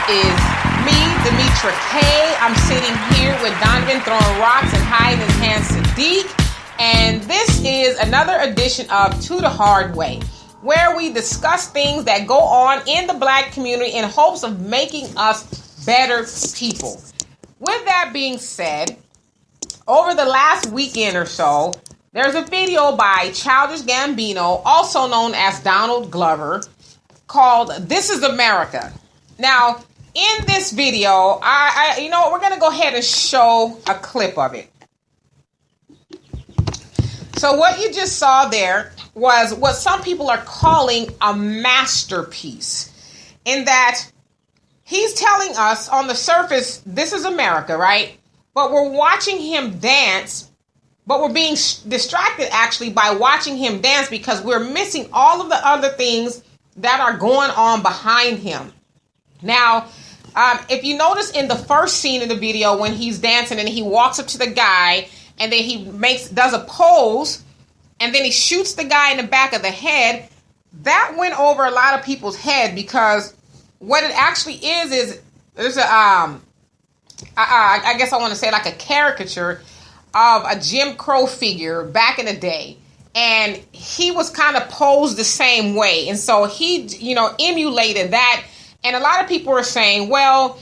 is me, Demetra K. I'm sitting here with Donovan throwing rocks and hiding his hand Sadiq. And this is another edition of To the Hard Way, where we discuss things that go on in the black community in hopes of making us better people. With that being said, over the last weekend or so, there's a video by Childish Gambino, also known as Donald Glover, called This is America. Now, in this video, we're going to go ahead and show a clip of it. So what you just saw there was what some people are calling a masterpiece, in that he's telling us on the surface, this is America, right? But we're watching him dance, but we're being distracted actually by watching him dance because we're missing all of the other things that are going on behind him. Now, if you notice in the first scene of the video when he's dancing and he walks up to the guy and then he does a pose and then he shoots the guy in the back of the head, that went over a lot of people's head because what it actually is there's a I guess I want to say like a caricature of a Jim Crow figure back in the day. And he was kind of posed the same way. And so he, emulated that. And a lot of people are saying, well,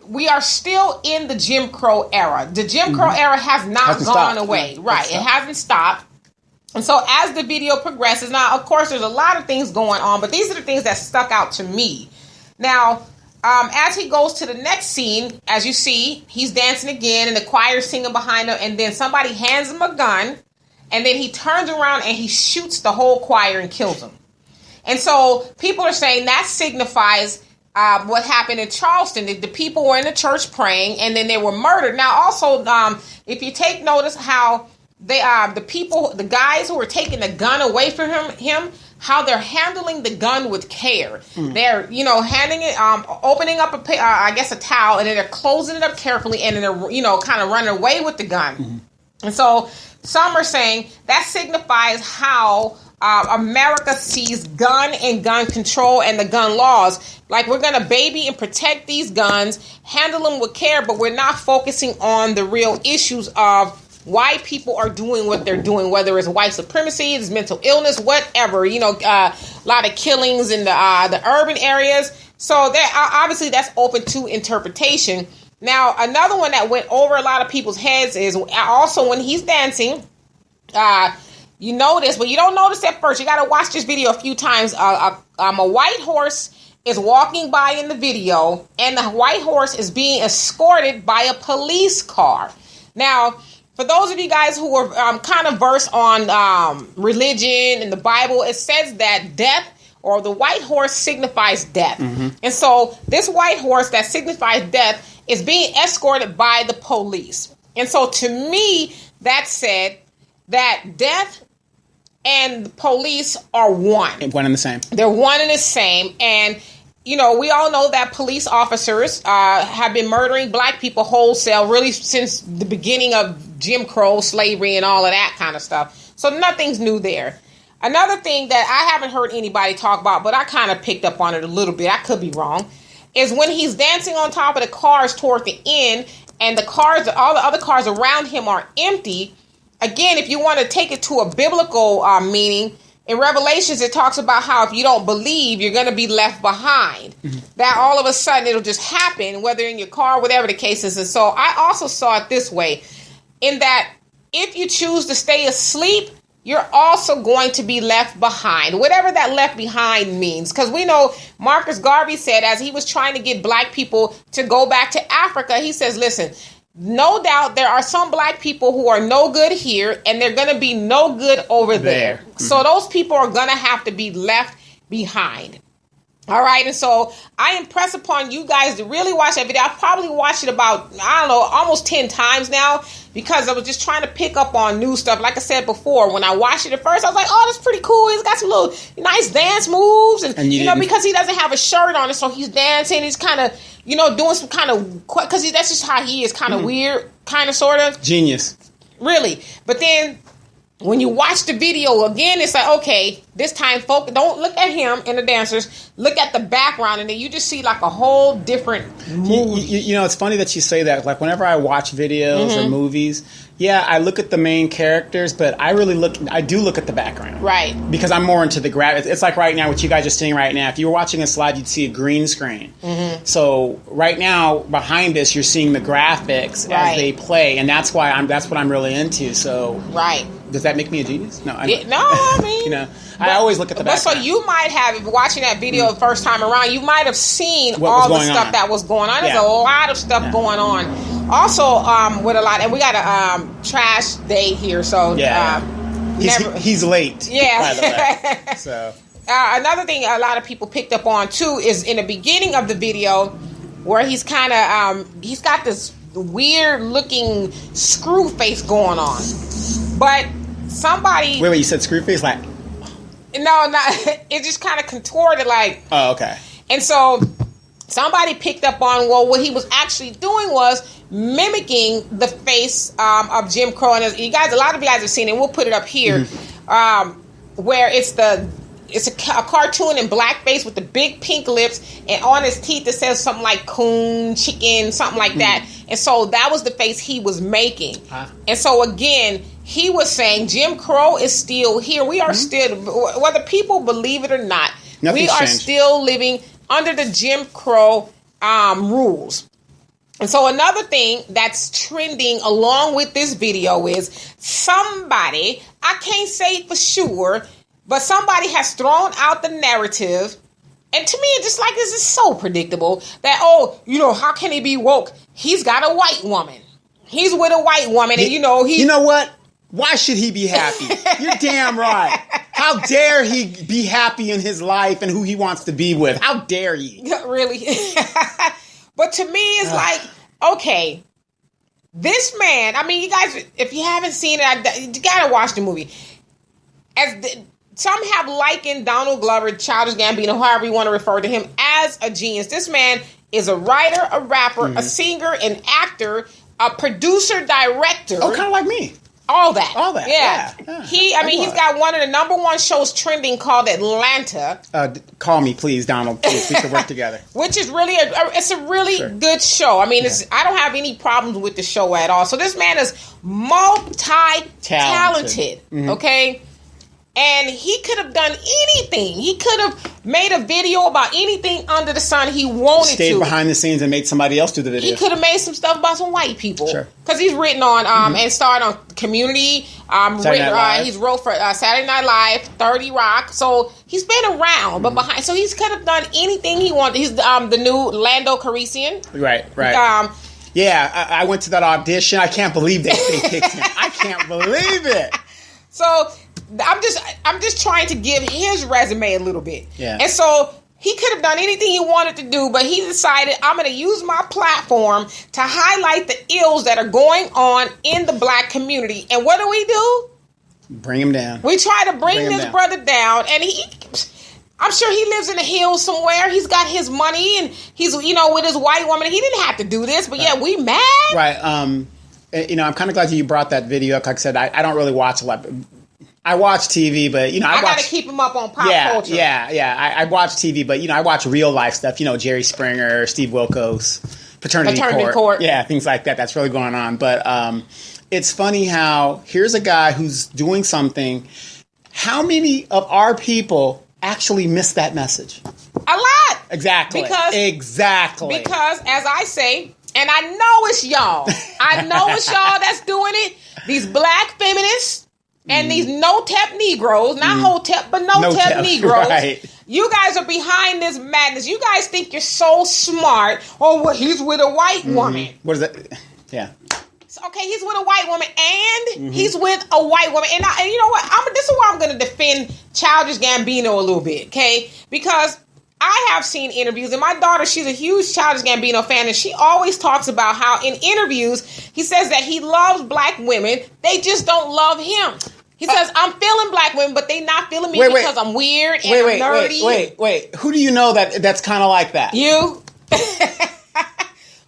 we are still in the Jim Crow era. The Jim Crow era has not gone away. Right. It hasn't stopped. And so as the video progresses, now, of course, there's a lot of things going on, but these are the things that stuck out to me. Now, as he goes to the next scene, as you see, he's dancing again and the choir's singing behind him. And then somebody hands him a gun and then he turns around and he shoots the whole choir and kills them. And so people are saying that signifies what happened in Charleston. The people were in the church praying and then they were murdered. Now, also, if you take notice how the guys who were taking the gun away from him, how they're handling the gun with care. They're, handing it, opening up a towel, and then they're closing it up carefully, and then they're, kind of running away with the gun. And so some are saying that signifies how America sees gun and gun control and the gun laws. Like, we're going to baby and protect these guns, handle them with care, but we're not focusing on the real issues of why people are doing what they're doing, whether it's white supremacy, it's mental illness, whatever, a lot of killings in the urban areas. So obviously that's open to interpretation. Now, another one that went over a lot of people's heads is also when he's dancing, you notice, but you don't notice at first. You got to watch this video a few times. A white horse is walking by in the video, and the white horse is being escorted by a police car. Now, for those of you guys who are kind of versed on religion and the Bible, it says that death or the white horse signifies death. And so this white horse that signifies death is being escorted by the police. And so to me, that said that death and the police are one. One and the same. They're one and the same. And we all know that police officers have been murdering black people wholesale really since the beginning of Jim Crow, slavery, and all of that kind of stuff. So nothing's new there. Another thing that I haven't heard anybody talk about, but I kind of picked up on it a little bit, I could be wrong, is when he's dancing on top of the cars toward the end, and all the other cars around him are empty. Again, if you want to take it to a biblical meaning, in Revelations, it talks about how if you don't believe, you're going to be left behind. That all of a sudden it'll just happen, whether in your car, whatever the case is. And so I also saw it this way, in that if you choose to stay asleep, you're also going to be left behind, whatever that left behind means. Because we know Marcus Garvey said, as he was trying to get black people to go back to Africa, he says, listen, no doubt there are some black people who are no good here and they're going to be no good over there. So those people are going to have to be left behind. All right. And so I impress upon you guys to really watch that video. I've probably watched it about, almost 10 times now because I was just trying to pick up on new stuff. Like I said before, when I watched it at first, I was like, oh, that's pretty cool. He's got some little nice dance moves. And because he doesn't have a shirt on it, so he's dancing. He's kind of, doing some kind of, because that's just how he is, kind of weird, kind of, sort of. Genius. Really. But then when you watch the video again, it's like, okay, this time, folks, don't look at him and the dancers. Look at the background, and then you just see like a whole different mood. You know, it's funny that you say that. Like whenever I watch videos or movies, yeah, I look at the main characters, but I do look at the background, right? Because I'm more into the graphics. It's like right now, what you guys are seeing right now. If you were watching a slide, you'd see a green screen. So right now, behind us, you're seeing the graphics as they play, and that's what I'm really into. So does that make me a genius? No, I mean, you know, I always look at the background. So you might have, if watching that video the first time around, you might have seen all the stuff that was going on. There's a lot of stuff going on. Also, with a lot, and we got a trash day here, so he's late. Yeah. By the way. So another thing a lot of people picked up on too is in the beginning of the video where he's kind of he's got this weird looking screw face going on, but somebody wait, you said screw face, like no, not it just kind of contorted like. Oh, okay. And so somebody picked up on, well, what he was actually doing was mimicking the face of Jim Crow. And a lot of you guys have seen it. We'll put it up here, where it's a cartoon in blackface with the big pink lips, and on his teeth it says something like coon, chicken, something like that. And so that was the face he was making. And so again, he was saying Jim Crow is still here. We are still, whether people believe it or not, we are still living under the Jim Crow rules. And so another thing that's trending along with this video is somebody, I can't say for sure, but somebody has thrown out the narrative. And to me, it's just like, this is so predictable that, how can he be woke? He's got a white woman. He's with a white woman, and you know what? Why should he be happy? You're damn right. How dare he be happy in his life and who he wants to be with? How dare he? Really? But to me, it's like, okay, this man, I mean, you guys, if you haven't seen it, you gotta watch the movie. Some have likened Donald Glover, Childish Gambino, however you want to refer to him, as a genius. This man is a writer, a rapper, a singer, an actor, a producer, director. Oh, kind of like me. All that. Yeah. He's got one of the number one shows trending called Atlanta. Call me, please, Donald. Please, we can work together. Which is really it's a really good show. I mean, I don't have any problems with the show at all. So this man is multi-talented. Okay? And he could have done anything. He could have made a video about anything under the sun he wanted to. Stayed behind the scenes and made somebody else do the video. He could have made some stuff about some white people. Sure. Because he's written on and starred on Community. He's wrote for Saturday Night Live, 30 Rock. So he's been around, but behind. So he could have done anything he wanted. He's the new Lando Calrissian. Right. Yeah, I went to that audition. I can't believe they picked him. I can't believe it. So I'm just trying to give his resume a little bit. Yeah. And so he could have done anything he wanted to do, but he decided, I'm going to use my platform to highlight the ills that are going on in the black community. And what do? Bring him down. We try to bring this brother down, and I'm sure he lives in the hills somewhere. He's got his money, and he's, with his white woman. He didn't have to do this, but we mad. Right. I'm kind of glad you brought that video up. Like I said, I don't really watch a lot. I watch TV, but I got to keep him up on pop culture. Yeah. I watch TV, but I watch real life stuff. Jerry Springer, Steve Wilkos, Paternity Court. Yeah, things like that. That's really going on. But it's funny how here's a guy who's doing something. How many of our people actually miss that message? A lot. Exactly. Because as I say, and I know it's y'all. I know it's y'all that's doing it. These black feminists. And these no-tep Negroes, not Hotep, but no-tep Negroes, right. You guys are behind this madness. You guys think you're so smart. Oh, well, he's with a white woman. What is that? Yeah. Okay, he's with a white woman, and he's with a white woman. And you know what? This is why I'm going to defend Childish Gambino a little bit, okay? Because I have seen interviews, and my daughter, she's a huge Childish Gambino fan, and she always talks about how in interviews, he says that he loves black women. They just don't love him. He says, I'm feeling black women, but they not feeling me because I'm weird and I'm nerdy. Wait. Who do you know that's kind of like that? You.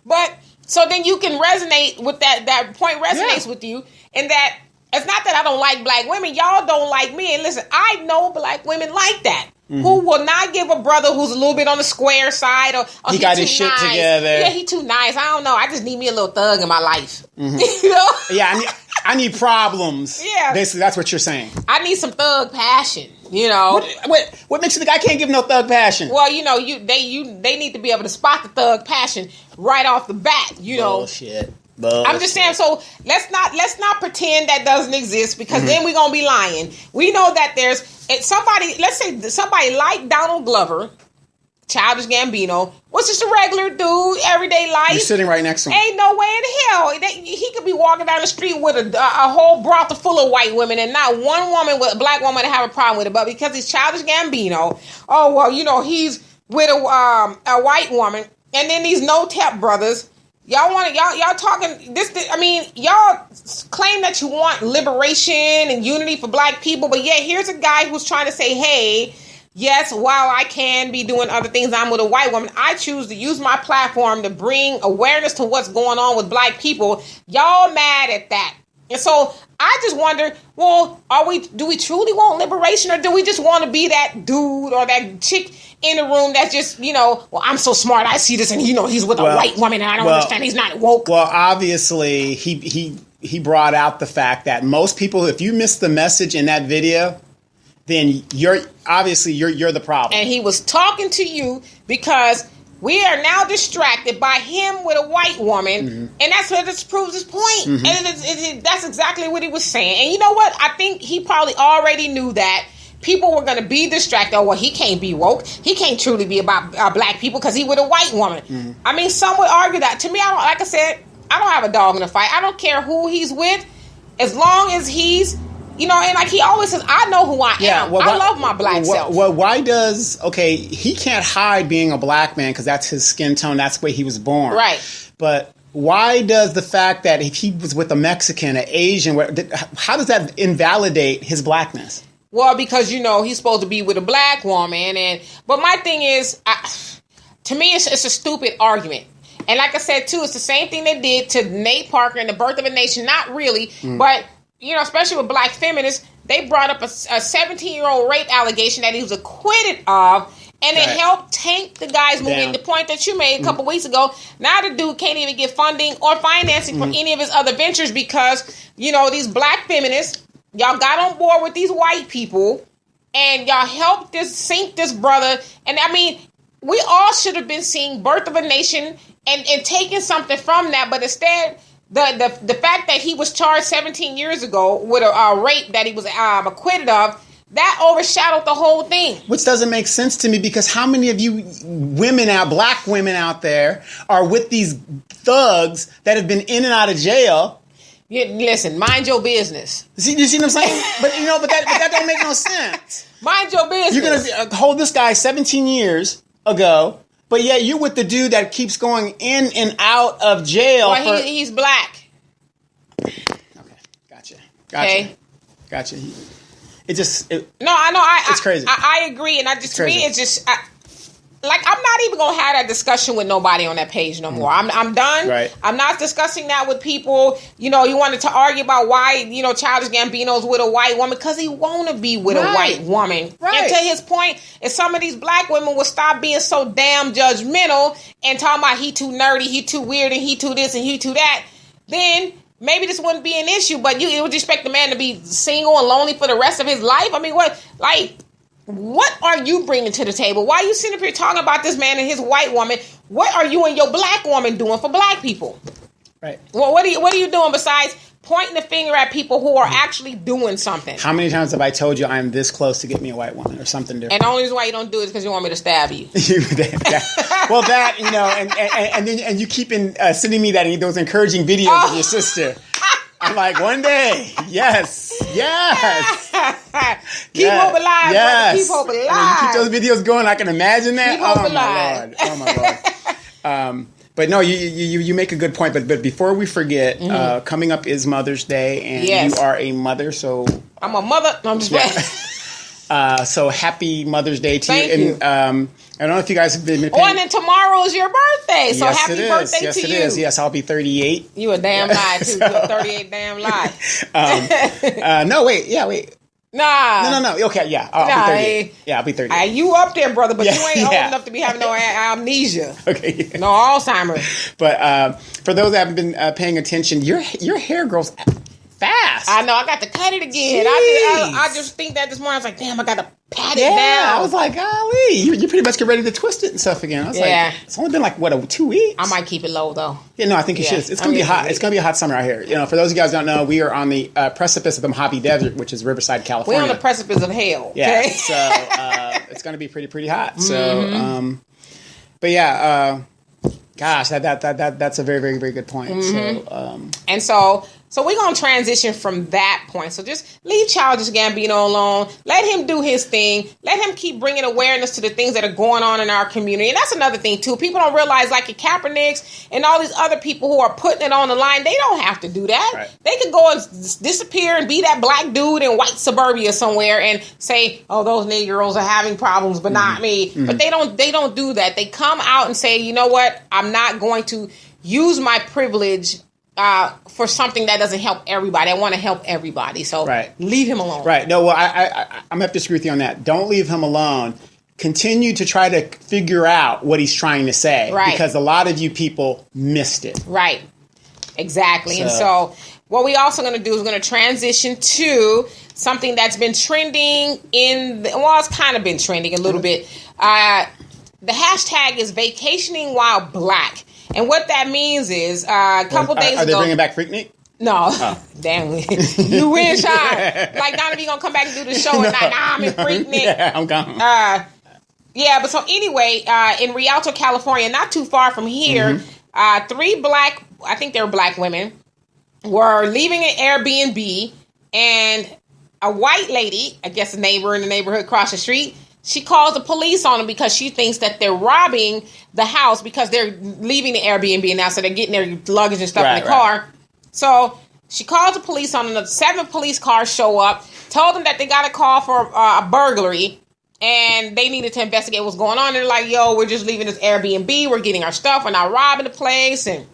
But, so then you can resonate with that point resonates with you, and that It's not that I don't like black women. Y'all don't like me. And listen, I know black women like that. Who will not give a brother who's a little bit on the square side or he got his shit together. Yeah, he too nice. I don't know. I just need me a little thug in my life. You know? Yeah, I need problems. Yeah. Basically, that's what you're saying. I need some thug passion, you know. What makes you think I can't give no thug passion? Well, you know, they need to be able to spot the thug passion right off the bat, you know. Bullshit. I'm just saying, so let's not pretend that doesn't exist, because then we're gonna be lying. We know that there's somebody, let's say somebody like Donald Glover, Childish Gambino, was just a regular dude, everyday life. You're sitting right next to him. Ain't no way in hell he could be walking down the street with a whole brothel full of white women, and not one woman, with a black woman, to have a problem with it. But because he's Childish Gambino, oh well, you know, he's with a white woman, and then these no-tep brothers. Y'all talking this. I mean, y'all claim that you want liberation and unity for black people, but yet here's a guy who's trying to say, hey, yes, while I can be doing other things, I'm with a white woman, I choose to use my platform to bring awareness to what's going on with black people. Y'all mad at that. And so I just wonder, well, do we truly want liberation, or do we just want to be that dude or that chick in the room that's just, you know, well, I'm so smart, I see this, and you know, he's with a white woman, and I don't understand, he's not woke. Well, obviously, he brought out the fact that most people, if you miss the message in that video, then you're the problem. And he was talking to you because we are now distracted by him with a white woman, and that's what just proves his point. And that's exactly what he was saying. And you know what? I think he probably already knew that people were going to be distracted. Oh, well, he can't be woke. He can't truly be about black people because he with a white woman. I mean, some would argue that. To me, like I said, I don't have a dog in the fight. I don't care who he's with, as long as he's, you know, and like he always says, I know who I am. Well, I love my black self. Well, he can't hide being a black man because that's his skin tone. That's the way he was born. Right. But why does the fact that if he was with a Mexican, an Asian, how does that invalidate his blackness? Well, because, you know, he's supposed to be with a black woman. But my thing is, to me, it's a stupid argument. And like I said, too, it's the same thing they did to Nate Parker in The Birth of a Nation. Not really, but, you know, especially with black feminists, they brought up a 17-year-old rape allegation that he was acquitted of. And it helped tank the guy's movie. And the point that you made a couple weeks ago, now the dude can't even get funding or financing for any of his other ventures because, you know, these black feminists, y'all got on board with these white people, and y'all helped sink this brother. And I mean, we all should have been seeing Birth of a Nation and taking something from that. But instead, the fact that he was charged 17 years ago with a rape that he was acquitted of, that overshadowed the whole thing. Which doesn't make sense to me, because how many of you black women out there are with these thugs that have been in and out of jail? Listen, mind your business. You see what I'm saying? but that don't make no sense. Mind your business. You're gonna hold this guy 17 years ago, but yet you're with the dude that keeps going in and out of jail. Well, he's black. Okay, gotcha. Okay. Gotcha. No, I know. It's crazy. I agree, and to me, it's just. Like, I'm not even going to have that discussion with nobody on that page no more. I'm done. Right. I'm not discussing that with people. You know, you wanted to argue about why, you know, Childish Gambino's with a white woman, because he want to be with a white woman. Right. And to his point, if some of these black women would stop being so damn judgmental and talking about he too nerdy, he too weird, and he too this and he too that, then maybe this wouldn't be an issue. But you would expect the man to be single and lonely for the rest of his life? I mean, what are you bringing to the table? Why are you sitting up here talking about this man and his white woman? What are you and your black woman doing for black people? Right. Well, what are you doing besides pointing the finger at people who are actually doing something? How many times have I told you I'm this close to get me a white woman or something different? And the only reason why you don't do it is because you want me to stab you. Well, that, you know, and you keep sending me those encouraging videos of your sister. I'm like, one day, yes. Keep hope alive, brother. Keep hope alive. You keep those videos going. I can imagine that. Keep hope alive. Oh my Lord. But no, you make a good point. But before we forget, coming up is Mother's Day, and you are a mother, so I'm a mother. No, I'm just So happy Mother's Day to Thank you. you. And, I don't know if you guys have been paying... and then tomorrow is your birthday. So yes, happy birthday to you. Yes, it is. Yes, I'll be 38. You a damn lie, too. You're a 38 damn lie. No, wait. Yeah, wait. Nah. No. Okay, yeah. I'll be 38. Yeah, I'll be 38. You up there, brother, but you ain't old enough to be having no amnesia. Okay. No Alzheimer's. But for those that haven't been paying attention, your hair grows fast. I know. I got to cut it again. I just think that this morning. I was like, damn, I got to pat it down. I was like, golly, you pretty much get ready to twist it and stuff again. I was like, it's only been like, 2 weeks? I might keep it low, though. Yeah, no, I think you should. It's going to be hot. It's going to be a hot summer out here. For those of you guys who don't know, we are on the precipice of the Mojave Desert, which is Riverside, California. We're on the precipice of hell. Okay? Yeah, so it's going to be pretty hot. So, but yeah, gosh, that's a very, very, very good point. And so we're going to transition from that point. So just leave Childish Gambino alone. Let him do his thing. Let him keep bringing awareness to the things that are going on in our community. And that's another thing, too. People don't realize, like the Kaepernicks and all these other people who are putting it on the line, they don't have to do that. Right. They could go and disappear and be that black dude in white suburbia somewhere and say, oh, those Negroes are having problems, but not me. But they don't do that. They come out and say, you know what? I'm not going to use my privilege for something that doesn't help everybody. I want to help everybody. So leave him alone. Right. No, well, I'm going to have to disagree with you on that. Don't leave him alone. Continue to try to figure out what he's trying to say. Right. Because a lot of you people missed it. Right. Exactly. And so what we also going to do is we're going to transition to something that's been trending it's kind of been trending a little bit. The hashtag is vacationing while black. And what that means is, a couple days ago... Are they bringing back Freaknik? No. Oh. Damn. You wish like, Donovan, you going to come back and do the show and I'm in Freaknik. Yeah, I'm gone. But so anyway, in Rialto, California, not too far from here, 3 black, I think they were black women, were leaving an Airbnb, and a white lady, I guess a neighbor in the neighborhood across the street, she calls the police on them because she thinks that they're robbing the house because they're leaving the Airbnb now, so they're getting their luggage and stuff in the car. So she calls the police on them. 7 police cars show up, told them that they got a call for a burglary, and they needed to investigate what's going on. They're like, yo, we're just leaving this Airbnb. We're getting our stuff. We're not robbing the place. And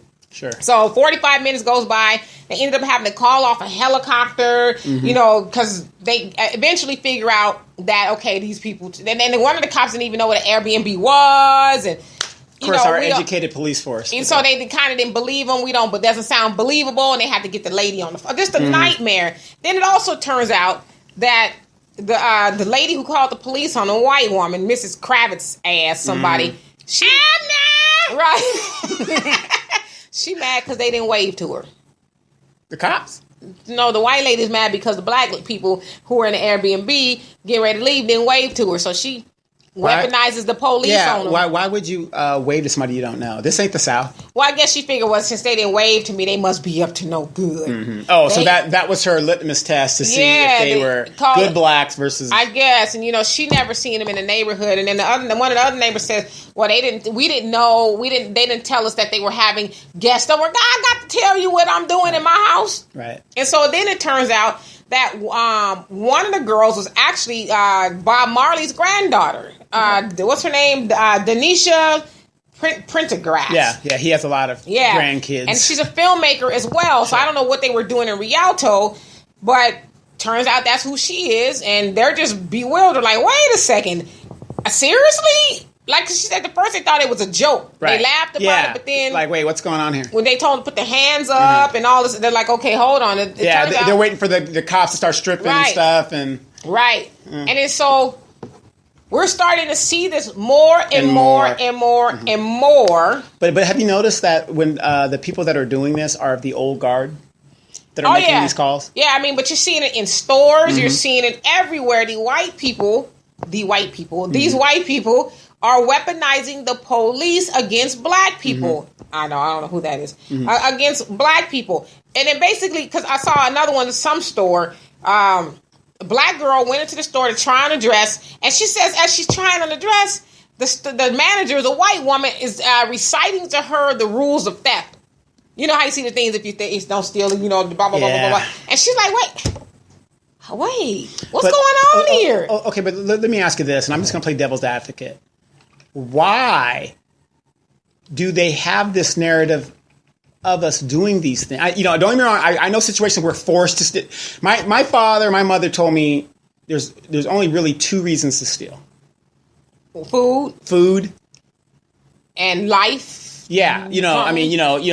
so 45 minutes goes by. They ended up having to call off a helicopter, because they eventually figure out that, okay, these people... And then one of the cops didn't even know what an Airbnb was. And, of course, our educated police force. And so they kind of didn't believe them. But it doesn't sound believable. And they had to get the lady on the phone. Just a nightmare. Then it also turns out that the lady who called the police on a white woman, Mrs. Kravitz ass, somebody... Right. She mad because they didn't wave to her. The cops? No, the white lady's mad because the black people who were in the Airbnb getting ready to leave didn't wave to her. So she weaponizes the police on them. Why would you wave to somebody you don't know? This ain't the South. Well, I guess she figured, since they didn't wave to me, they must be up to no good. Oh, so that was her litmus test to see if they were good blacks versus... I guess. And, she never seen them in the neighborhood. And then one of the other neighbors says, well, we didn't know. They didn't tell us that they were having guests over. I got to tell you what I'm doing in my house. Right. And so then it turns out that one of the girls was actually Bob Marley's granddaughter. What's her name? Denisha Prendergast. Yeah, he has a lot of grandkids. And she's a filmmaker as well, so I don't know what they were doing in Rialto, but turns out that's who she is, and they're just bewildered, like, wait a second, seriously? Like, she said at first they thought it was a joke. Right. They laughed about it, but then... Like, wait, what's going on here? When they told them to put their hands up and all this, they're like, okay, hold on. They're waiting for the cops to start stripping and stuff. Right. And then so... We're starting to see this more and more. But have you noticed that when the people that are doing this are of the old guard that are making these calls? Yeah, but you're seeing it in stores. You're seeing it everywhere. These white people are weaponizing the police against black people. I don't know who that is. Against black people. And then basically, because I saw another one in some store, a black girl went into the store to try on a dress, and she says as she's trying on the dress, the manager, the white woman, is reciting to her the rules of theft. You know how you see the things if you don't steal, blah, blah, blah, blah, blah, blah. And she's like, wait, Wait, what's going on here? Okay, but let me ask you this, and I'm just going to play devil's advocate. Why do they have this narrative of us doing these things? Don't get me wrong. I know situations where we're forced to steal. My father, my mother told me there's only really two reasons to steal: food, and life. Yeah,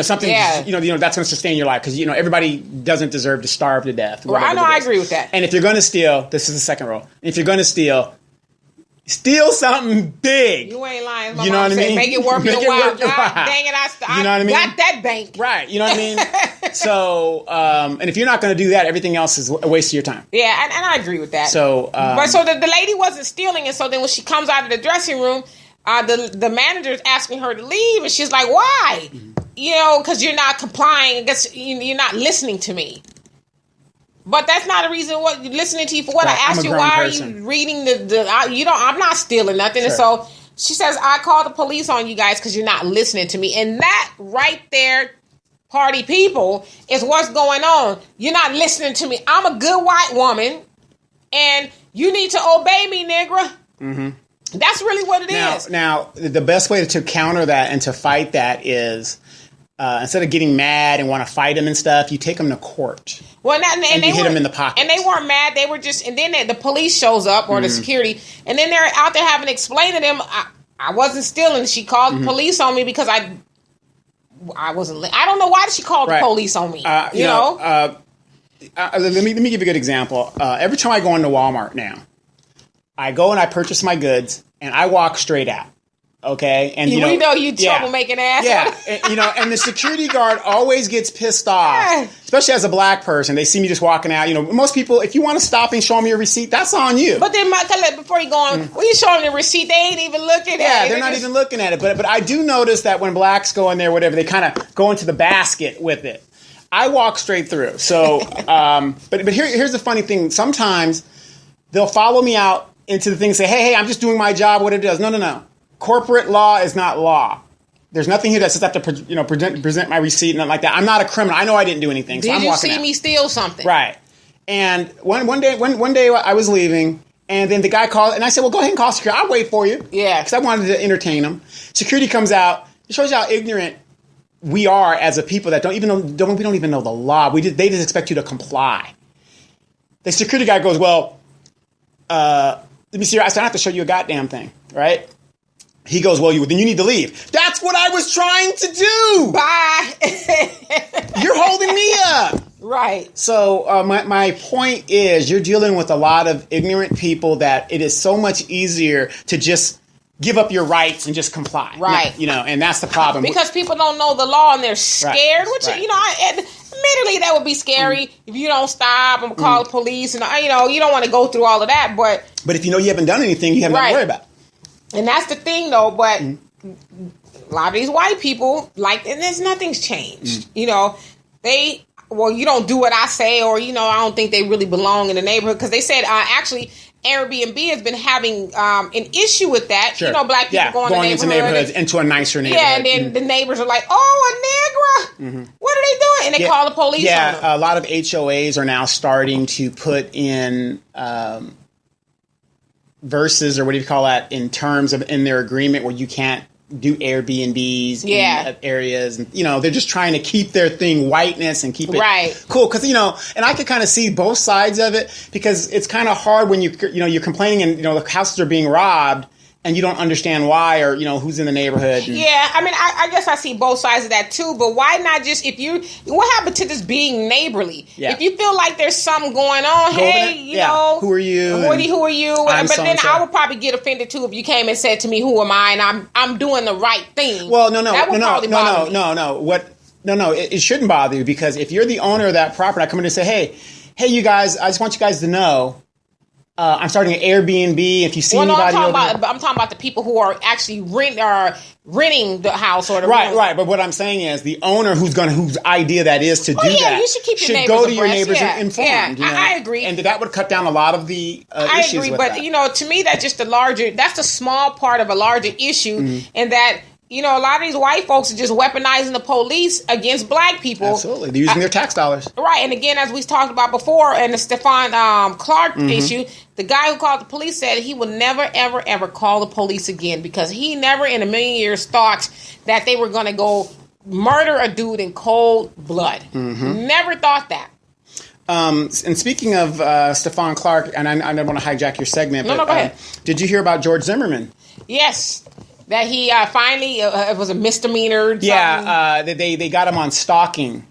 something. Yeah. That's going to sustain your life because everybody doesn't deserve to starve to death. Well, I agree with that. And if you're going to steal, this is the second rule. If you're going to steal something big. You ain't lying. You know what I mean? Make it worth your while. God dang it! I got that bank. Right. You know what I mean? So, and if you're not going to do that, everything else is a waste of your time. Yeah, and I agree with that. So, but the lady wasn't stealing, and so then when she comes out of the dressing room. The manager's asking her to leave, and she's like, "Why? Because you're not complying. I guess you're not listening to me." But that's not a reason. What listening to you for? What right. I asked you? Why person. Are you reading the? I'm not stealing nothing. Sure. And so she says, "I called the police on you guys because you're not listening to me." And that right there, party people, is what's going on. You're not listening to me. I'm a good white woman, and you need to obey me, nigga. Mm-hmm. That's really what it is. Now, the best way to counter that and to fight that is instead of getting mad and want to fight them and stuff, you take them to court. Well, and they hit them in the pocket. And they weren't mad. They were just, and then the police shows up or the security, and then they're out there having to explain to them, I wasn't stealing. She called the police on me because I wasn't. I don't know why did she call the police on me. Let me give you a good example. Every time I go into Walmart now. I go and I purchase my goods, and I walk straight out. Okay, and we know you troublemaking ass. Yeah, and the security guard always gets pissed off, especially as a black person. They see me just walking out. Most people, if you want to stop and show me your receipt, that's on you. But then, before you go on, when you show them the receipt, they ain't even looking at it. Yeah, they're not even looking at it. But I do notice that when blacks go in there, whatever, they kind of go into the basket with it. I walk straight through. So, but here's the funny thing. Sometimes they'll follow me out into the thing and say, hey, I'm just doing my job, what it does. No. Corporate law is not law. There's nothing here that says I have to present my receipt and nothing like that. I'm not a criminal. I know I didn't do anything. So I'm walking out. Did you see me steal something? Right. And one day I was leaving, and then the guy called, and I said, well, go ahead and call security. I'll wait for you. Yeah. Because I wanted to entertain him. Security comes out. It shows you how ignorant we are as a people that we don't even know the law. They just expect you to comply. The security guy goes, well, let me see. I said, I have to show you a goddamn thing, right? He goes, well, then you need to leave. That's what I was trying to do. Bye. You're holding me up. Right. So my point is you're dealing with a lot of ignorant people that it is so much easier to just give up your rights and just comply. Right. And that's the problem. Because people don't know the law and they're scared, which, admittedly that would be scary if you don't stop and call the police and, you don't want to go through all of that. But if you haven't done anything, you have nothing to worry about. And that's the thing, though. But a lot of these white people, and nothing's changed. You don't do what I say, or, I don't think they really belong in the neighborhood. Because they said, actually, Airbnb has been having an issue with that. Sure. Black people going into neighborhoods, into a nicer neighborhood. Yeah, and then the neighbors are like, oh, a Negra. What are they doing? And they call the police on them. A lot of HOAs are now starting to put in verses, or what do you call that, in terms of in their agreement where you can't do Airbnbs in areas. And, they're just trying to keep their thing whiteness and keep it cool. Because, and I could kind of see both sides of it, because it's kind of hard when you're complaining and, the houses are being robbed and you don't understand why, or, who's in the neighborhood. Yeah, I mean, I guess I see both sides of that too, but why not just, what happened to just being neighborly? Yeah. If you feel like there's something going on, who are you? Who are you? But then I would probably get offended too if you came and said to me, who am I? And I'm doing the right thing. Well, no. It shouldn't bother you, because if you're the owner of that property, I come in and say, hey, you guys, I just want you guys to know, I'm starting an Airbnb. If you see anybody, I'm talking about the people who are actually renting the house or the room. Right. But what I'm saying is the owner whose idea that is to do that you should keep your neighbors go to your neighbors and informed. Yeah, I agree, and that would cut down a lot of the issues. I agree, but to me, that's just that's the small part of a larger issue, and that. a lot of these white folks are just weaponizing the police against black people. Absolutely. They're using their tax dollars. Right. And again, as we talked about before in the Stephon Clark issue, the guy who called the police said he would never, ever, ever call the police again because he never in a million years thought that they were going to go murder a dude in cold blood. Never thought that. And speaking of Stephon Clark, and I don't want to hijack your segment, but go ahead. Did you hear about George Zimmerman? Yes. That he finally, it was a misdemeanor. They got him on stalking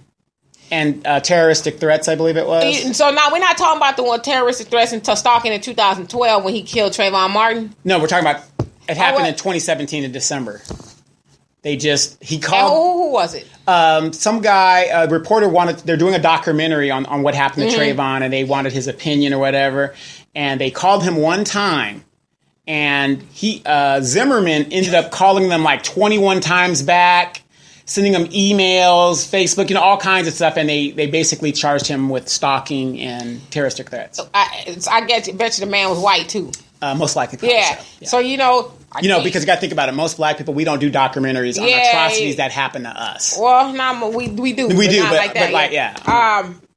and terroristic threats, I believe it was. So now we're not talking about the one terroristic threats and stalking in 2012 when he killed Trayvon Martin? No, we're talking about it happened in 2017 in December. He called. And who was it? Some guy, a reporter they're doing a documentary on what happened to Trayvon, and they wanted his opinion or whatever. And they called him one time, and Zimmerman ended up calling them like 21 times back, sending them emails, Facebook, all kinds of stuff. And they basically charged him with stalking and terroristic threats. I bet you the man was white too. Most likely. So. Because you got to think about it. Most black people, we don't do documentaries on atrocities that happen to us. Well, we do. We do, but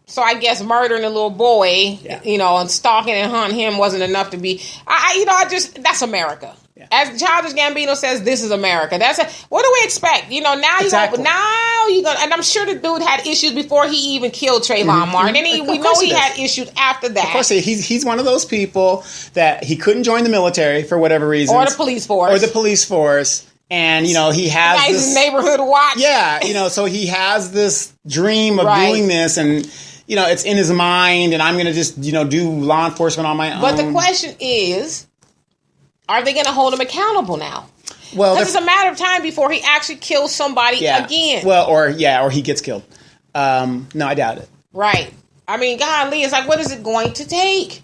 so I guess murdering a little boy, and stalking and hunting him wasn't enough to be. That's America. Yeah. As Childish Gambino says, this is America. What do we expect? Now you go, and I'm sure the dude had issues before he even killed Trayvon Martin, and we know he had issues after that. Of course, he's one of those people that he couldn't join the military for whatever reason, or the police force, and he has this neighborhood watch. Yeah, so he has this dream of doing this, and it's in his mind, and I'm going to just do law enforcement on my own. But the question is, are they going to hold him accountable now? Well, because it's a matter of time before he actually kills somebody again. Well, or he gets killed. No, I doubt it. Right. I mean, golly, it's like, what is it going to take?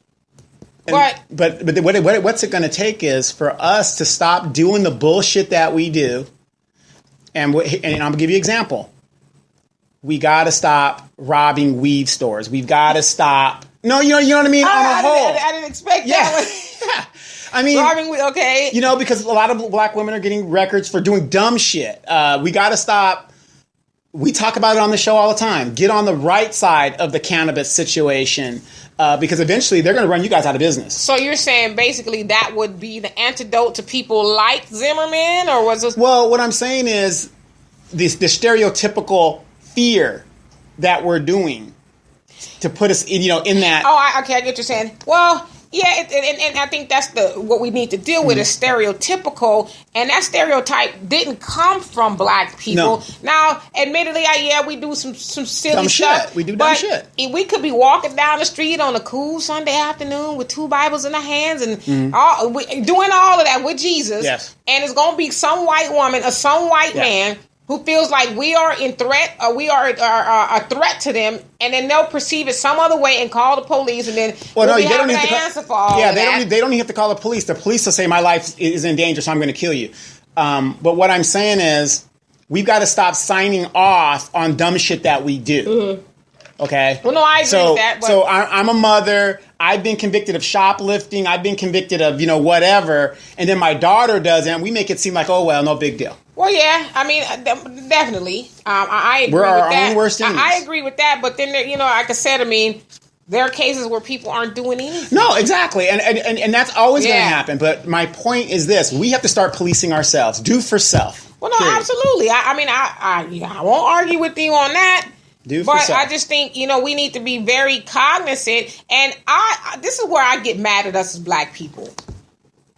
But what's it going to take is for us to stop doing the bullshit that we do. And I'm going to give you an example. We got to stop robbing weed stores. We've got to stop. No, you know what I mean? On a whole. I didn't expect that. Yeah. I mean, okay. Because a lot of black women are getting records for doing dumb shit. We got to stop. We talk about it on the show all the time. Get on the right side of the cannabis situation because eventually they're going to run you guys out of business. So you're saying basically that would be the antidote to people like Zimmerman, or was this? Well, what I'm saying is the stereotypical fear that we're doing to put us in that. Oh, I get what you're saying. Well. Yeah, and I think that's what we need to deal with is stereotypical, and that stereotype didn't come from black people. No. Now, admittedly, we do some silly dumb stuff. Shit. We do dumb shit. We could be walking down the street on a cool Sunday afternoon with two Bibles in our hands and doing all of that with Jesus. Yes. And it's going to be some white woman or some white man who feels like we are in threat, or we are a threat to them, and then they'll perceive it some other way and call the police, and then they don't need to answer for all of that. They don't even have to call the police. The police will say, my life is in danger, so I'm going to kill you. But what I'm saying is, we've got to stop signing off on dumb shit that we do. Mm-hmm. Okay? Well, no, I agree with that. But so I'm a mother. I've been convicted of shoplifting. I've been convicted of, whatever. And then my daughter does it, and we make it seem like, oh, well, no big deal. Well, yeah, I mean, definitely. I agree We're with our that. own worst enemies. I agree with that, but then, like I said, there are cases where people aren't doing anything. No, exactly, and that's always going to happen. But my point is this: we have to start policing ourselves. Do for self. Well, no, period. Absolutely. I won't argue with you on that. But I just think, we need to be very cognizant. And this is where I get mad at us as black people.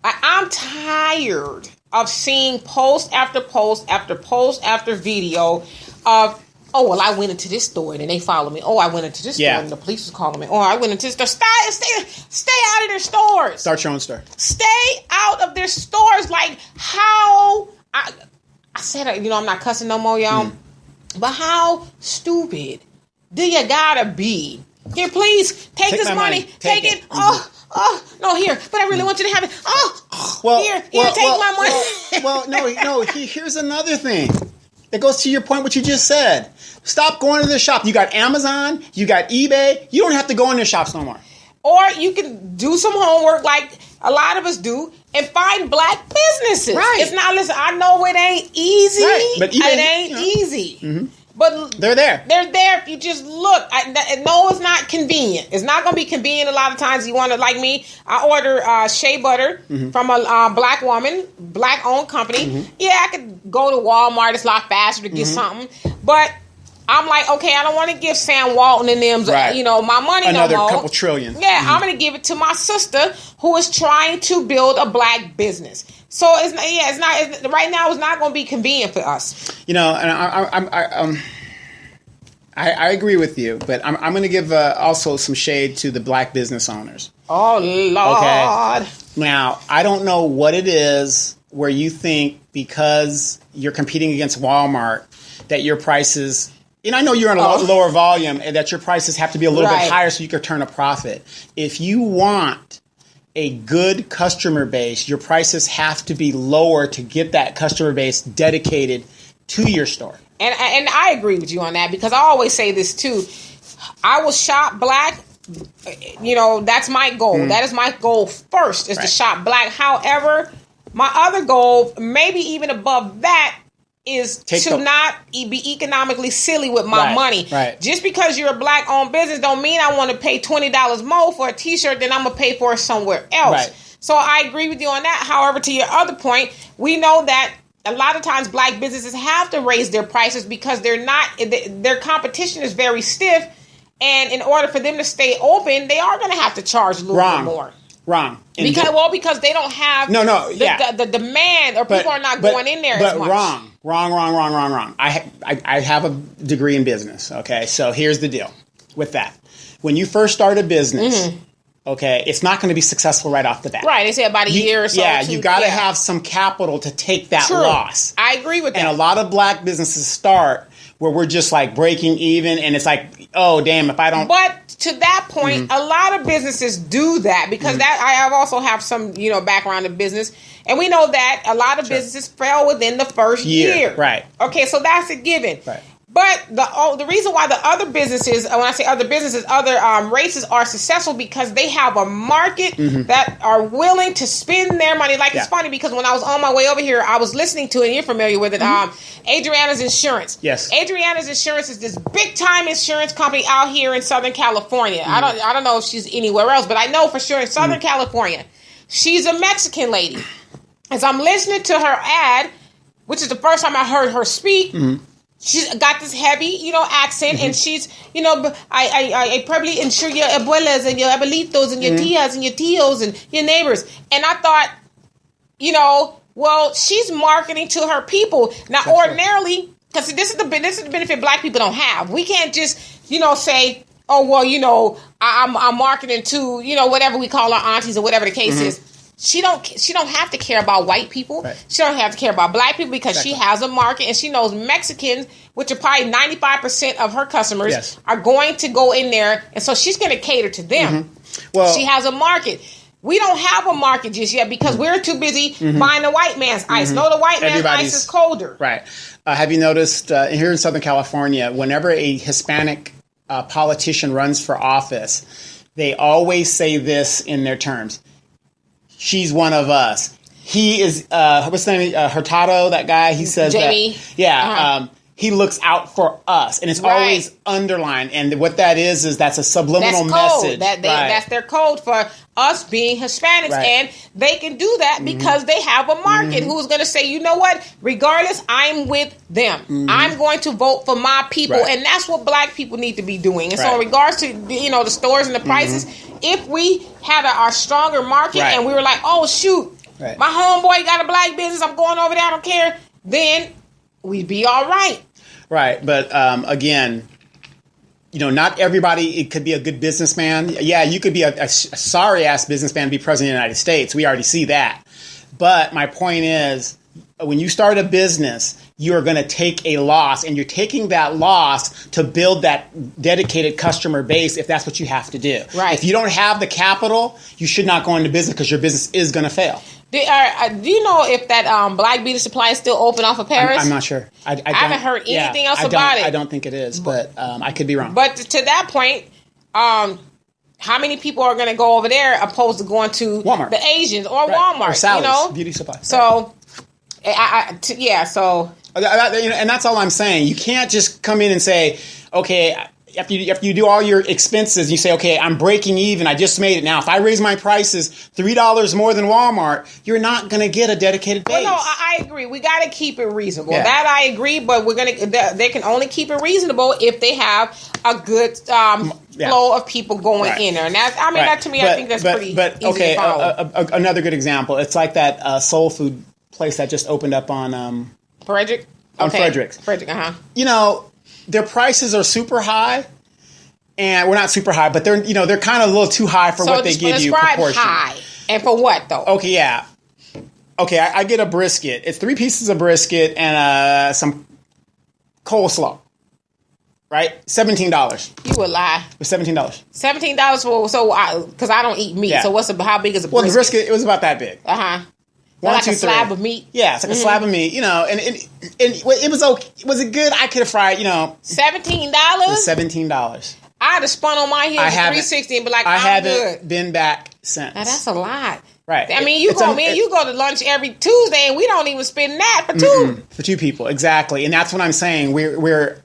I'm tired of seeing post after post after post after video of, oh, well, I went into this store and then they followed me. Oh, I went into this store and the police was calling me. Oh, I went into this store. Stay out of their stores. Start your own store. Stay out of their stores. Like how I said, I'm not cussing no more, y'all. But how stupid do you gotta be? Here, please take this money. Take it. Oh, no, here. But I really want you to have it. Here, take my money. Here's another thing that goes to your point, what you just said. Stop going to the shop. You got Amazon, you got eBay. You don't have to go in their shops no more. Or you can do some homework like a lot of us do, and find black businesses. Right. It's not, listen, I know it ain't easy. Right. But even, it ain't easy. Mm-hmm. But they're there. They're there if you just look. No, it's not convenient. It's not going to be convenient a lot of times. You want to, like me, I order shea butter from a black woman, black-owned company. Mm-hmm. Yeah, I could go to Walmart. It's a lot faster to get something. But I'm like, okay, I don't want to give Sam Walton and them, my money Another no more. couple trillion. Yeah, I'm going to give it to my sister who is trying to build a black business. So it's not right now. It's not going to be convenient for us. And I agree with you, but I'm going to give also some shade to the black business owners. Oh Lord! Okay. Now I don't know what it is where you think because you're competing against Walmart that your prices. I know you're in a lower volume and that your prices have to be a little bit higher so you can turn a profit. If you want a good customer base, your prices have to be lower to get that customer base dedicated to your store. And I agree with you on that because I always say this too. I will shop black. That's my goal. Mm. That is my goal first is to shop black. However, my other goal, maybe even above that, is not be economically silly with my money. Right. Just because you're a black-owned business don't mean I want to pay $20 more for a T-shirt than I'm going to pay for it somewhere else. Right. So I agree with you on that. However, to your other point, we know that a lot of times black businesses have to raise their prices because their competition is very stiff. And in order for them to stay open, they are going to have to charge a little bit more. Wrong. Because they don't have the demand or people are not going in there as much. Wrong. I have a degree in business, okay? So here's the deal with that. When you first start a business, okay, it's not going to be successful right off the bat. Right, they say about a year or so. Yeah, you got to have some capital to take that loss. I agree with that. And a lot of black businesses start where we're just like breaking even and it's like, oh, damn, if I don't... But to that point, a lot of businesses do that because I also have some, background in business. And we know that a lot of businesses fail within the first year. Right. Okay, so that's a given. Right. But the reason why the other businesses, when I say other businesses, other races are successful because they have a market that are willing to spend their money. Like it's funny because when I was on my way over here, I was listening to it, and you're familiar with it, Adriana's Insurance. Yes. Adriana's Insurance is this big time insurance company out here in Southern California. I don't know if she's anywhere else, but I know for sure in Southern California. She's a Mexican lady. As I'm listening to her ad, which is the first time I heard her speak. She's got this heavy, accent, and she's, I probably insure your abuelas and your abuelitos and your tias and your tios and your neighbors. And I thought, well, she's marketing to her people. Now, ordinarily, because this is the benefit black people don't have. We can't just, say, oh, well, I'm marketing to, whatever we call our aunties or whatever the case is. She don't have to care about white people. Right. She don't have to care about black people because she has a market and she knows Mexicans, which are probably 95% of her customers, are going to go in there, and so she's going to cater to them. Well, she has a market. We don't have a market just yet because we're too busy buying the white man's ice. No, the white man's ice is colder. Right. Have you noticed here in Southern California, whenever a Hispanic politician runs for office, they always say this in their terms. She's one of us. He is, what's the name? Hurtado, that guy. He says Jamie. That. He looks out for us. And it's always underlined. And what that is that's a subliminal message. That's their code for us being Hispanics. Right. And they can do that because they have a market who's going to say, you know what? Regardless, I'm with them. I'm going to vote for my people. Right. And that's what black people need to be doing. And so in regards to, the stores and the prices, if we had our stronger market and we were like, oh, shoot, my homeboy got a black business, I'm going over there, I don't care, then we'd be all right. Right. But again, not everybody, it could be a good businessman. Yeah, you could be a sorry-ass businessman and be president of the United States. We already see that. But my point is, when you start a business, you are going to take a loss, and you're taking that loss to build that dedicated customer base if that's what you have to do. Right. If you don't have the capital, you should not go into business because your business is going to fail. Do you know if that Black Beauty Supply is still open off of Paris? I'm not sure. I haven't heard anything else about it. I don't think it is, but I could be wrong. But to that point, how many people are going to go over there opposed to going to Walmart, the Asians or Walmart, or Sally's, beauty supply. So, so. And that's all I'm saying. You can't just come in and say, okay, after you do all your expenses, you say, okay, I'm breaking even. I just made it. Now, if I raise my prices $3 more than Walmart, you're not going to get a dedicated base. Well, no, I agree. We got to keep it reasonable. Yeah. That I agree, but they can only keep it reasonable if they have a good flow of people going in there. And that to me, I think that's pretty easy to follow. Another good example. It's like that soul food place that just opened up on Frederick. On Frederick's. Frederick, You know, their prices are super high, and we're not super high, but they're kind of a little too high for what they give you. Proportion. High, and for what though? Okay, yeah. Okay, I get a brisket. It's 3 pieces of brisket and some coleslaw. Right, $17. You would lie. It was $17. $17 because I don't eat meat. Yeah. So how big is a brisket? Well, the brisket, it was about that big. Like a slab of meat. Yeah, it's like a slab of meat, and it was okay. Was it good? I could have fried, $17? $17. I'd have spun on my heels at 360 and be like, I haven't been back since. Now, that's a lot. Right. I mean, you go to lunch every Tuesday and we don't even spend that for two. For 2 people, exactly. And that's what I'm saying. We're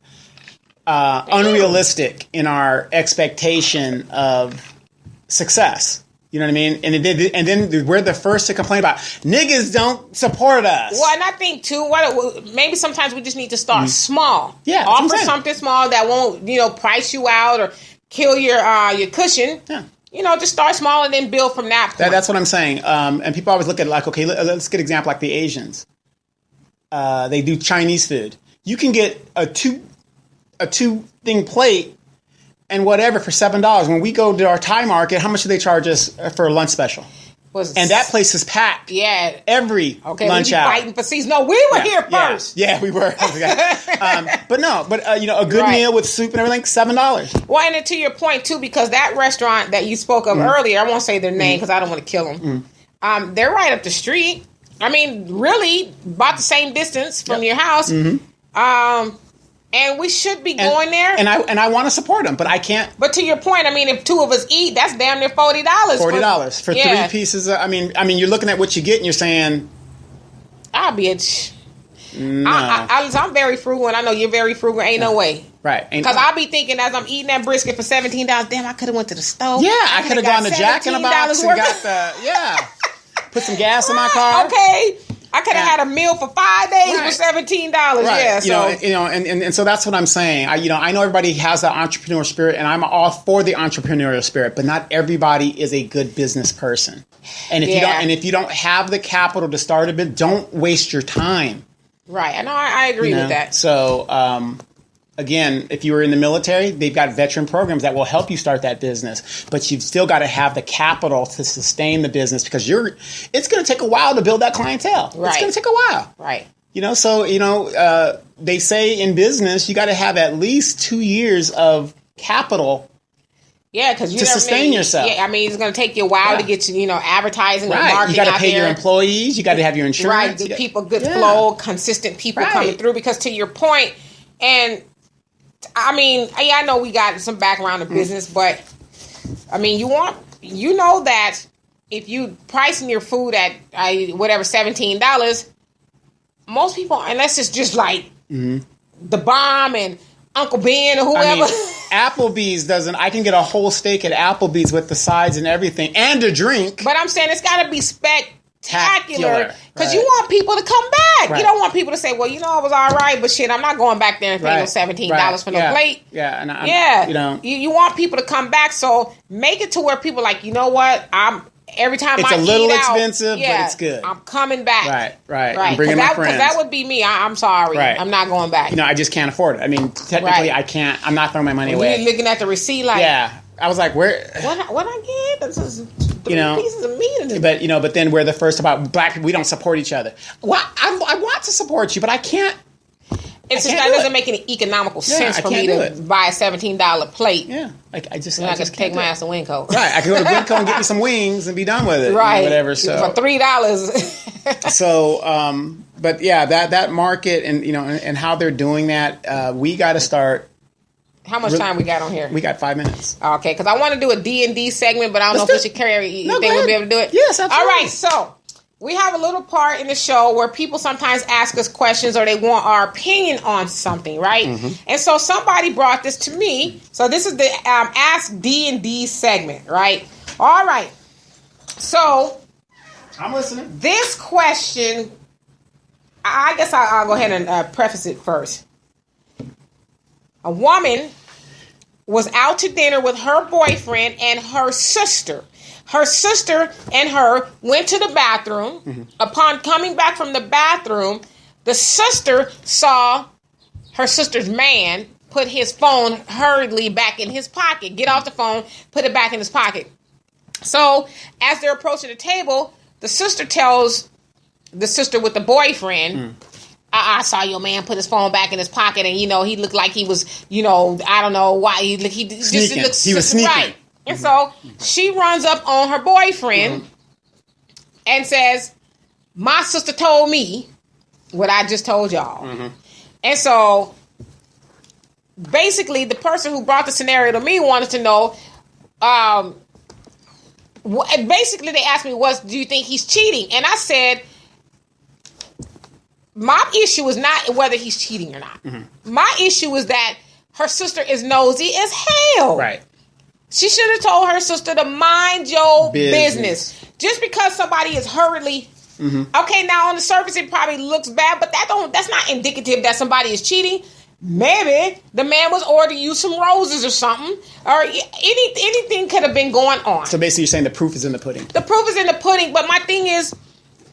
unrealistic in our expectation of success. You know what I mean? And then we're the first to complain about niggas don't support us. Well, and I think too, maybe sometimes we just need to start small. Yeah, offer something small that won't price you out or kill your cushion. Yeah. Just start small and then build from that point. That's what I'm saying. And people always look at it like, okay, let's get an example like the Asians. They do Chinese food. You can get a two thing plate and whatever for $7. When we go to our Thai market, how much do they charge us for a lunch special? And that place is packed. Yeah. Every lunch hour. Fighting for seats. No, we were here first. Yeah, we were. But a good meal with soup and everything, $7. Well, and to your point too, because that restaurant that you spoke of earlier, I won't say their name because I don't want to kill them. They're right up the street. I mean, really, about the same distance from your house. And we should be going there. And I want to support them, but I can't. But to your point, I mean, if 2 of us eat, that's damn near $40. $40 for 3 pieces. I mean, you're looking at what you get, and you're saying, "I'll be No. I'm very frugal, and I know you're very frugal. Ain't no way, right? Because I'll be thinking as I'm eating that brisket for $17. Damn, I could have went to the stove. Yeah, I could have gone to Jack in the Box and got put some gas in my car. Okay. I could have had a meal for 5 days for $17. Right. Yeah, and so that's what I'm saying. I know everybody has that entrepreneurial spirit, and I'm all for the entrepreneurial spirit, but not everybody is a good business person. And if you don't have the capital to start a business, don't waste your time. Right. I know. I agree with that. So. Again, if you were in the military, they've got veteran programs that will help you start that business. But you've still got to have the capital to sustain the business because it's going to take a while to build that clientele. Right. It's going to take a while. Right. They say in business, you got to have at least 2 years of capital. Yeah, because to sustain yourself. Yeah, I mean, it's going to take you a while to get to, advertising and marketing. You got to pay your employees. You got to have your insurance. Right. Good flow, consistent people coming through. Because to your point, and I mean, I know we got some background in business, but I mean, you know that if you pricing your food at whatever $17, most people, unless it's just like the Bomb and Uncle Ben or whoever. I mean, Applebee's doesn't. I can get a whole steak at Applebee's with the sides and everything and a drink. But I'm saying it's got to be spectacular because you want people to come back. You don't want people to say, "Well, it was all right, but shit, I'm not going back there and paying no $17 for no plate." Yeah, and you want people to come back. So make it to where people are like, you know what, every time it's I a little eat expensive, out, but it's good. I'm coming back. Right. I'm bringing my friends. Because that would be me. I'm sorry. Right. I'm not going back. I just can't afford it. I mean, technically, I can't. I'm not throwing my money away. You're looking at the receipt like, I was like, where? What I get? This is 3 pieces of meat in it. But then we're the first about black people. We don't support each other. Well, I want to support you, but I can't. It's just that doesn't make any economical sense for me to buy a $17 plate. Yeah, I just take my ass to Winco. Right, I can go to Winco and get me some wings and be done with it. Right, whatever. So for $3. So, but yeah, that market and and how they're doing that, we got to start How much time we got on here? We got 5 minutes. Okay, because I want to do a D&D segment, but I don't know if we should carry. You think we'll be able to do it? Yes, absolutely. All right, so we have a little part in the show where people sometimes ask us questions or they want our opinion on something, right? Mm-hmm. And so somebody brought this to me. So this is the Ask D&D segment, right? All right. So I'm listening. This question, I guess I'll go ahead and preface it first. A woman was out to dinner with her boyfriend and her sister. Her sister and her went to the bathroom. Mm-hmm. Upon coming back from the bathroom, the sister saw her sister's man put his phone hurriedly back in his pocket. Get off the phone, put it back in his pocket. So as they're approaching the table, the sister tells the sister with the boyfriend, I saw your man put his phone back in his pocket, and, he looked like he was, I don't know why. He was sneaking. Right. And so she runs up on her boyfriend and says, my sister told me what I just told y'all. Mm-hmm. And so basically the person who brought the scenario to me wanted to know, basically they asked me, do you think he's cheating? And I said, my issue is not whether he's cheating or not. Mm-hmm. My issue is that her sister is nosy as hell. Right. She should have told her sister to mind your business. Just because somebody is hurriedly, okay, now on the surface it probably looks bad, but that's not indicative that somebody is cheating. Maybe the man was ordering you some roses or something, or anything could have been going on. So basically, you're saying the proof is in the pudding. The proof is in the pudding, but my thing is,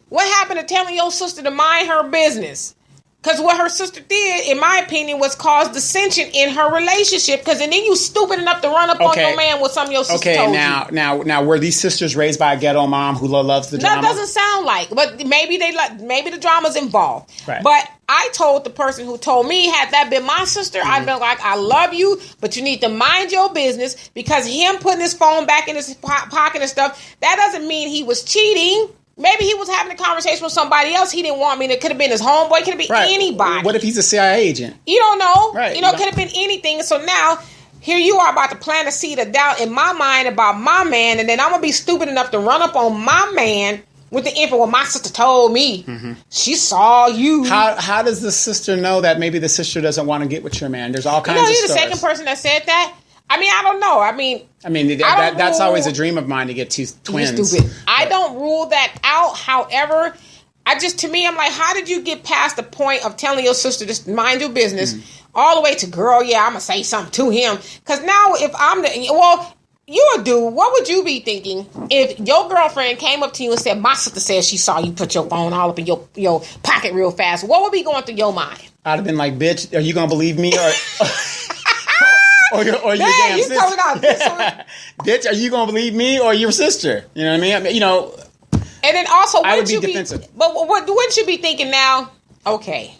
what happened to telling your sister to mind her business? Because what her sister did, in my opinion, was cause dissension in her relationship. Because then you stupid enough to run up on your man with something your sister told you. Now, were these sisters raised by a ghetto mom who loves the drama? That doesn't sound like. But maybe the drama's involved. Right. But I told the person who told me, had that been my sister, I'd been like, I love you, but you need to mind your business, because him putting his phone back in his pocket and stuff, that doesn't mean he was cheating. Maybe he was having a conversation with somebody else he didn't want me. It could have been his homeboy. It could have been anybody. What if he's a CIA agent? You don't know. Right. It could have been anything. So now, here you are about to plant a seed of doubt in my mind about my man, and then I'm going to be stupid enough to run up on my man with the info. Well, my sister told me. Mm-hmm. She saw you. How does the sister know that maybe the sister doesn't want to get with your man? There's all kinds of you're stories. The second person that said that. I mean, I don't know. I mean, that's always a dream of mine, to get two twins. You're stupid. I don't rule that out. However, to me, I'm like, how did you get past the point of telling your sister just mind your business all the way to, girl, I'm going to say something to him? Because now if you're a dude, what would you be thinking if your girlfriend came up to you and said, my sister says she saw you put your phone all up in your pocket real fast? What would be going through your mind? I'd have been like, bitch, are you going to believe me? Or your damn sister. Bitch, are you going to believe me or your sister? You know what I mean? And then also, I would be defensive. But wouldn't you be thinking now, okay,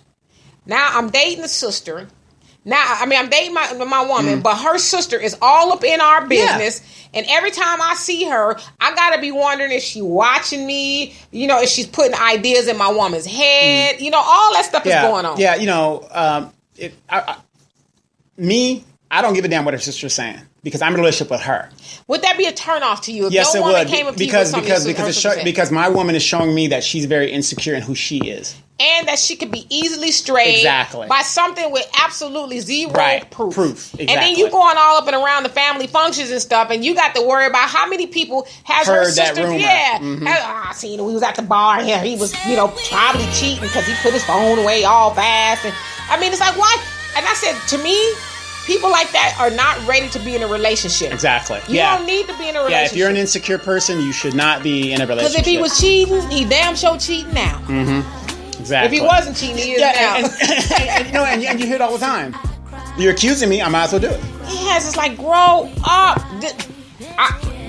now I'm dating the sister. Now, I'm dating my woman, but her sister is all up in our business. Yeah. And every time I see her, I got to be wondering if she's watching me, if she's putting ideas in my woman's head. All that stuff is going on. Yeah, I don't give a damn what her sister's saying, because I'm in a relationship with her. Would that be a turnoff to you? If yes, no it would. Came up to you because my woman is showing me that she's very insecure in who she is, and that she could be easily strayed by something with absolutely zero proof. Exactly. And then you going all up and around the family functions and stuff, and you got to worry about how many people has heard her sister. That rumor. Yeah, mm-hmm. I seen we was at the bar here. He was probably cheating because he put his phone away all fast, and it's like, why? And I said, to me, people like that are not ready to be in a relationship. Exactly. You don't need to be in a relationship. Yeah, if you're an insecure person, you should not be in a relationship. Because if he was cheating, he damn sure cheating now. Mm-hmm. Exactly. If he wasn't cheating, he is now. And you hear it all the time. You're accusing me, I might as well do it. It's like, grow up.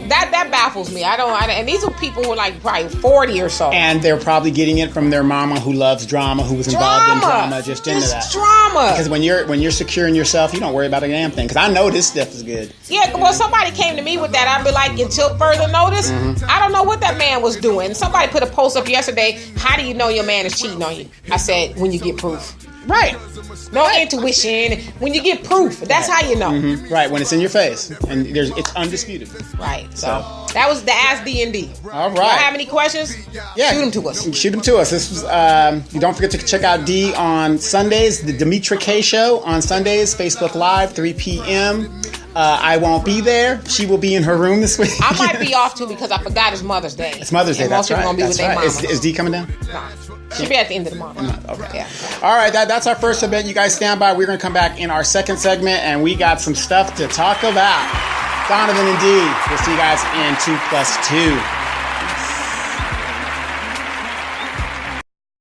That baffles me. And these are people who are like probably 40 or so. And they're probably getting it from their mama who loves drama, who was involved in drama, just into that. Drama. Because when you're secure in yourself, you don't worry about a damn thing. Because I know this stuff is good. Yeah, well, somebody came to me with that. I'd be like, until further notice, I don't know what that man was doing. Somebody put a post up yesterday. How do you know your man is cheating on you? I said, when you get proof. Right. No intuition. When you get proof, that's how you know. Mm-hmm. Right, when it's in your face and it's undisputed. Right. So that was the Ask D&D. All right. Y'all have any questions? Yeah. Shoot them to us. Shoot them to us. This was. You don't forget to check out D on Sundays, the Demetra K Show on Sundays, Facebook Live, 3 p.m. I won't be there. She will be in her room this week. I might be off too because I forgot it's Mother's Day. It's Mother's Day. And That's most right. people gonna be with their mama. Is D coming down? Nah. She'll be at the end of the month. Okay. Yeah. All right. That's our first segment. You guys stand by. We're going to come back in our second segment, and we got some stuff to talk about. Donovan and D. We'll see you guys in 2+2.